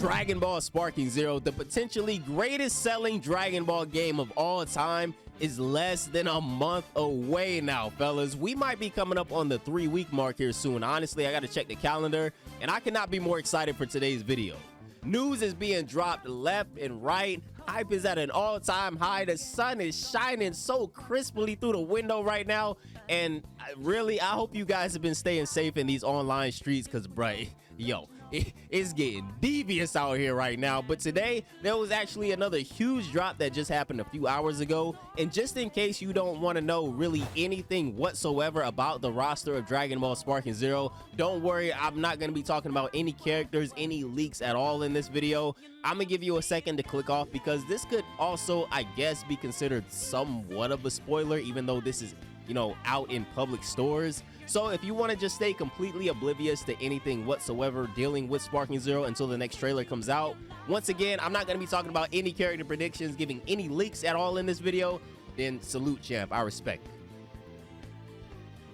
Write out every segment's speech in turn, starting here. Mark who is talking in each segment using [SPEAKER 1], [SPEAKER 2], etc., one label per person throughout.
[SPEAKER 1] Dragon Ball Sparking Zero, the potentially greatest selling Dragon Ball game of all time, is less than a month away now, fellas. We might be coming up on the 3-week mark here soon. Honestly, I gotta check the calendar, and I cannot be more excited for today's video. News is being dropped left and right. Hype is at an all-time high. The sun is shining so crisply through the window right now. And really, I hope you guys have been staying safe in these online streets because, bruh, yo, it's getting devious out here right now. But today, there was actually another huge drop that just happened a few hours ago. And just in case you don't want to know really anything whatsoever about the roster of Dragon Ball Sparking Zero, don't worry, I'm not going to be talking about any characters, any leaks at all in this video. I'm gonna give you a second to click off because this could also, I guess, be considered somewhat of a spoiler, even though this is, you know, out in public stores. So if you want to just stay completely oblivious to anything whatsoever dealing with Sparking Zero until the next trailer comes out, once again, I'm not going to be talking about any character predictions, giving any leaks at all in this video, then salute, champ. I respect it.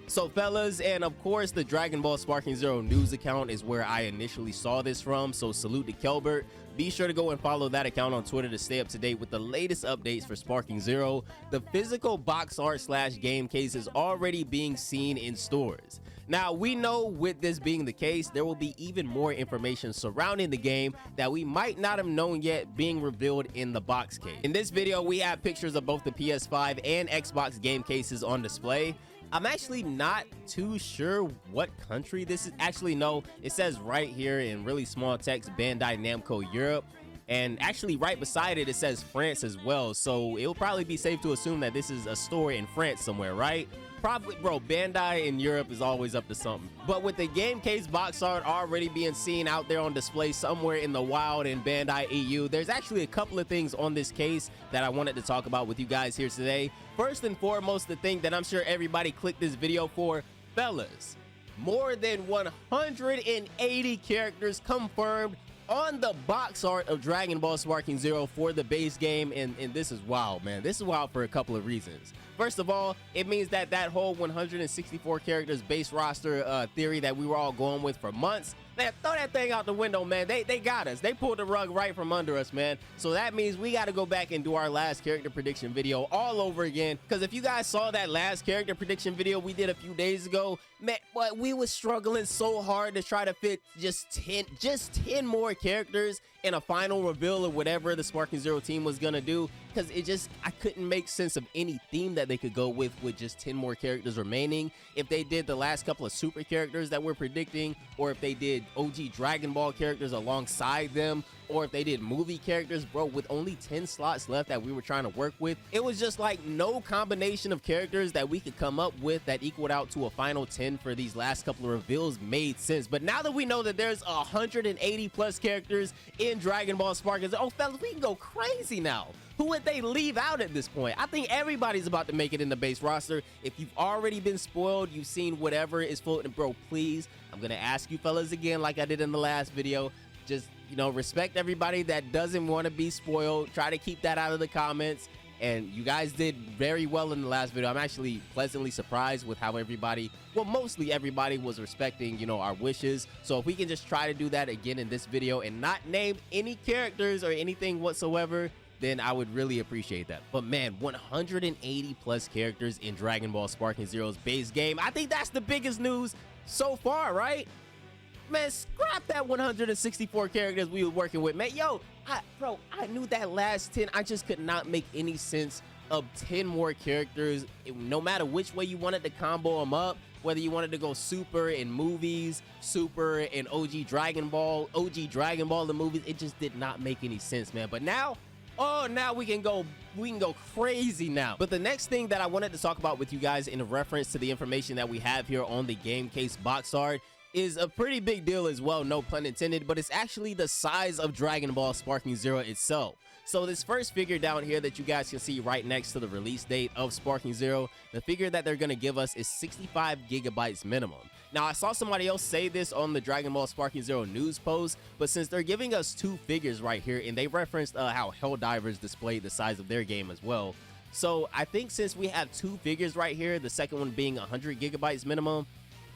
[SPEAKER 1] So fellas, and of course the Dragon Ball Sparking Zero news account is where I initially saw this from, so salute to Kelbert. Be sure to go and follow that account on Twitter to stay up to date with the latest updates for Sparking Zero. The physical box art / game case is already being seen in stores. Now, we know with this being the case, there will be even more information surrounding the game that we might not have known yet being revealed in the box case. In this video, we have pictures of both the PS5 and Xbox game cases on display. I'm actually not too sure what country this is. Actually, no, it says right here in really small text, Bandai Namco Europe. And actually right beside it, it says France as well. So it will probably be safe to assume that this is a store in France somewhere, right? Probably, bro, Bandai in Europe is always up to something. But with the game case box art already being seen out there on display somewhere in the wild in Bandai EU, there's actually a couple of things on this case that I wanted to talk about with you guys here today. First and foremost, the thing that I'm sure everybody clicked this video for, fellas, more than 180 characters confirmed on the box art of Dragon Ball Sparking Zero for the base game, and this is wild, man. This is wild for a couple of reasons. First of all, it means that that whole 164 characters base roster theory that we were all going with for months, man, throw that thing out the window, man. They got us. They pulled the rug right from under us, man. So that means we got to go back and do our last character prediction video all over again. Because if you guys saw that last character prediction video we did a few days ago, man, but we was struggling so hard to try to fit just 10 more characters in a final reveal of whatever the Sparking Zero team was gonna do, because I couldn't make sense of any theme that they could go with just 10 more characters remaining. If they did the last couple of super characters that we're predicting, or if they did OG Dragon Ball characters alongside them, or if they did movie characters, bro, with only 10 slots left that we were trying to work with, it was just like no combination of characters that we could come up with that equaled out to a final 10 for these last couple of reveals made sense. But now that we know that there's 180 plus characters in Dragon Ball Sparking Zero, oh fellas, we can go crazy now. Who would they leave out at this point? I think everybody's about to make it in the base roster. If you've already been spoiled, you've seen whatever is floating, bro, please, I'm gonna ask you fellas again like I did in the last video, just, you know, respect everybody that doesn't want to be spoiled. Try to keep that out of the comments. And you guys did very well in the last video. I'm actually pleasantly surprised with how everybody, well, mostly everybody was respecting, you know, our wishes. So if we can just try to do that again in this video and not name any characters or anything whatsoever, then I would really appreciate that. But man, 180 plus characters in Dragon Ball Sparking Zero's base game. I think that's the biggest news so far, right? Man, scrap that 164 characters we were working with, man. Yo, bro, I knew that last 10, I just could not make any sense of 10 more characters, no matter which way you wanted to combo them up, whether you wanted to go super in movies, super in OG Dragon Ball the movies, it just did not make any sense, man. But now, oh, now we can go crazy now. But the next thing that I wanted to talk about with you guys in reference to the information that we have here on the game case box art is a pretty big deal as well, no pun intended, but it's actually the size of Dragon Ball Sparking Zero itself. So this first figure down here that you guys can see right next to the release date of Sparking Zero, the figure that they're going to give us is 65 gigabytes minimum. Now, I saw somebody else say this on the Dragon Ball Sparking Zero news post, but since they're giving us two figures right here, and they referenced how Helldivers displayed the size of their game as well. So I think since we have two figures right here, the second one being 100 gigabytes minimum,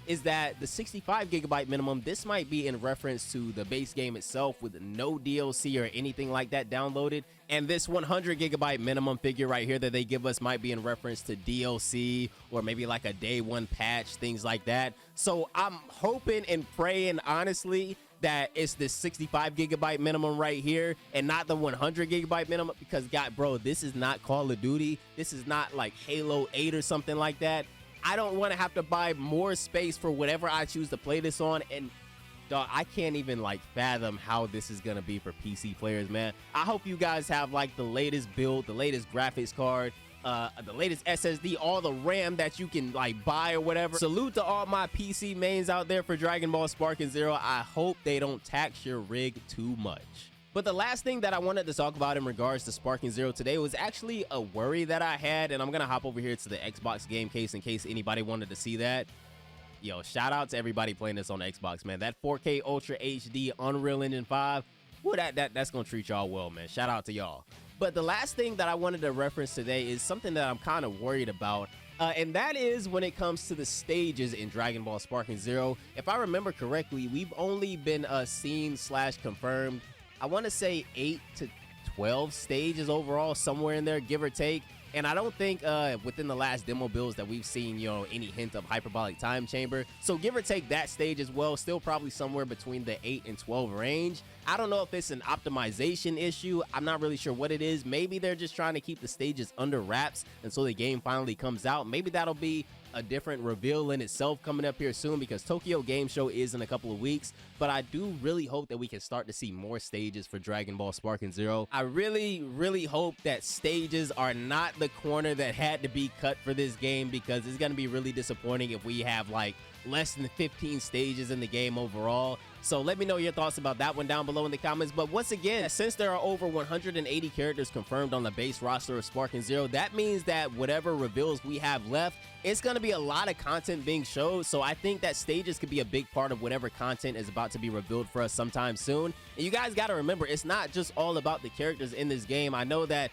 [SPEAKER 1] is that the 65 gigabyte minimum, this might be in reference to the base game itself with no DLC or anything like that downloaded. And this 100 gigabyte minimum figure right here that they give us might be in reference to DLC or maybe like a day one patch, things like that. So I'm hoping and praying, honestly, that it's this 65 gigabyte minimum right here and not the 100 gigabyte minimum, because God, bro, this is not Call of Duty. This is not like Halo 8 or something like that. I don't want to have to buy more space for whatever I choose to play this on. And dog, I can't even like fathom how this is gonna be for PC players, man. I hope you guys have like the latest build, the latest graphics card, the latest SSD, all the RAM that you can like buy or whatever. Salute to all my PC mains out there for Dragon Ball Sparking Zero. I hope they don't tax your rig too much. But the last thing that I wanted to talk about in regards to Sparking Zero today was actually a worry that I had, and I'm gonna hop over here to the Xbox game case in case anybody wanted to see that. Yo, shout out to everybody playing this on Xbox, man. That 4K Ultra HD Unreal Engine 5, well, that's gonna treat y'all well, man. Shout out to y'all. But the last thing that I wanted to reference today is something that I'm kind of worried about, and that is when it comes to the stages in Dragon Ball Sparking Zero. If I remember correctly, we've only been seen / confirmed, I want to say 8 to 12 stages overall, somewhere in there, give or take. And I don't think within the last demo builds that we've seen, you know, any hint of hyperbolic time chamber. So give or take that stage as well, still probably somewhere between the 8 and 12 range. I don't know if it's an optimization issue. I'm not really sure what it is. Maybe they're just trying to keep the stages under wraps until the game finally comes out. Maybe that'll be a different reveal in itself coming up here soon, because Tokyo Game Show is in a couple of weeks. But I do really hope that we can start to see more stages for Dragon Ball Sparking Zero. I really hope that stages are not the corner that had to be cut for this game, because it's going to be really disappointing if we have like less than 15 stages in the game overall. So let me know your thoughts about that one down below in the comments. But once again, since there are over 180 characters confirmed on the base roster of Sparking Zero, that means that whatever reveals we have left, it's going to be a lot of content being showed. So I think that stages could be a big part of whatever content is about to be revealed for us sometime soon. And you guys got to remember, it's not just all about the characters in this game. I know that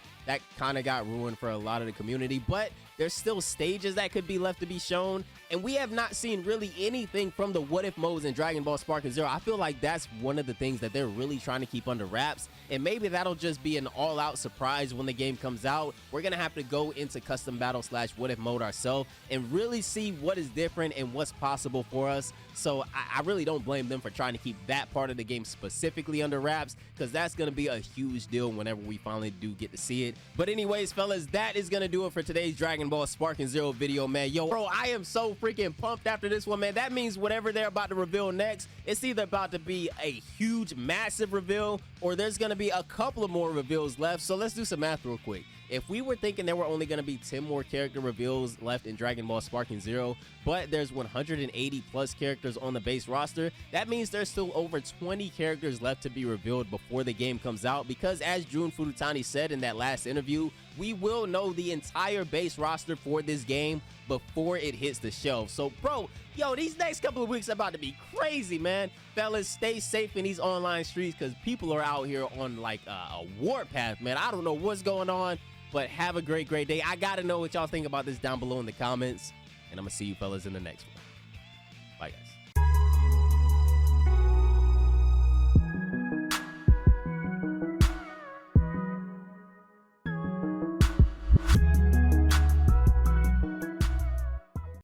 [SPEAKER 1] kind of got ruined for a lot of the community, but there's still stages that could be left to be shown. And we have not seen really anything from the what if modes in Dragon Ball Sparking Zero. I feel like that's one of the things that they're really trying to keep under wraps. And maybe that'll just be an all-out surprise when the game comes out. We're going to have to go into custom battle / what if mode ourselves and really see what is different and what's possible for us. So I really don't blame them for trying to keep that part of the game specifically under wraps, because that's going to be a huge deal whenever we finally do get to see it. But anyways, fellas, that is going to do it for today's Dragon Ball Sparking Zero video, man. Yo, bro, I am so freaking pumped after this one, man. That means whatever they're about to reveal next, it's either about to be a huge, massive reveal, or there's going to be a couple of more reveals left. So let's do some math real quick. If we were thinking there were only going to be 10 more character reveals left in Dragon Ball Sparking Zero, but there's 180 plus characters on the base roster, that means there's still over 20 characters left to be revealed before the game comes out, because as Jun Furutani said in that last interview, we will know the entire base roster for this game before it hits the shelf. So, bro, yo, these next couple of weeks are about to be crazy, man. Fellas, stay safe in these online streets, because people are out here on like a warpath, man. I don't know what's going on, but have a great day. I gotta know what y'all think about this down below in the comments, and I'm gonna see you fellas in the next one. Bye, guys.